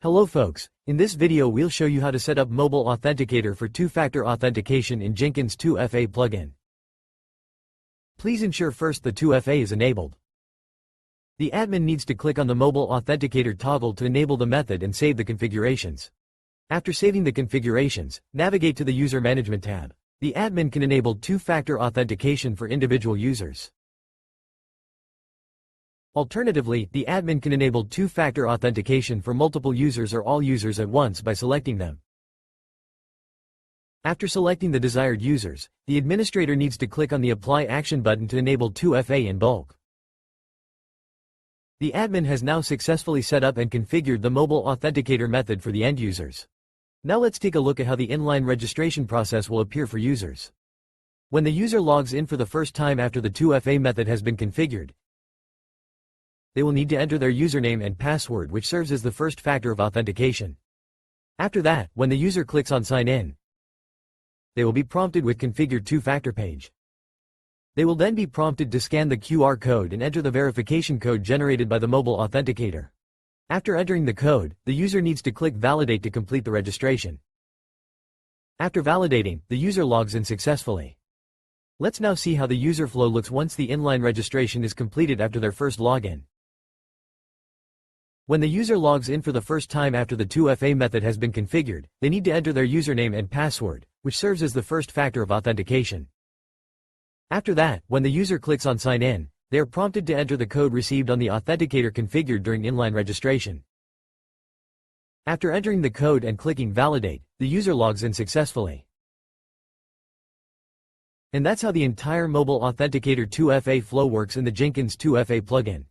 Hello folks, in this video we'll show you how to set up Mobile Authenticator for two-factor authentication in Jenkins 2FA plugin. Please ensure first the 2FA is enabled. The admin needs to click on the Mobile Authenticator toggle to enable the method and save the configurations. After saving the configurations, navigate to the User Management tab. The admin can enable two-factor authentication for individual users. Alternatively, the admin can enable two-factor authentication for multiple users or all users at once by selecting them. After selecting the desired users, the administrator needs to click on the Apply Action button to enable 2FA in bulk. The admin has now successfully set up and configured the Mobile Authenticator method for the end users. Now let's take a look at how the inline registration process will appear for users. When the user logs in for the first time after the 2FA method has been configured, they will need to enter their username and password, which serves as the first factor of authentication. After that, when the user clicks on Sign In, they will be prompted with Configure Two-Factor page. They will then be prompted to scan the QR code and enter the verification code generated by the Mobile Authenticator. After entering the code, the user needs to click Validate to complete the registration. After validating, the user logs in successfully. Let's now see how the user flow looks once the inline registration is completed after their first login. When the user logs in for the first time after the 2FA method has been configured, they need to enter their username and password, which serves as the first factor of authentication. After that, when the user clicks on Sign In, they are prompted to enter the code received on the authenticator configured during inline registration. After entering the code and clicking Validate, the user logs in successfully. And that's how the entire Mobile Authenticator 2FA flow works in the Jenkins 2FA plugin.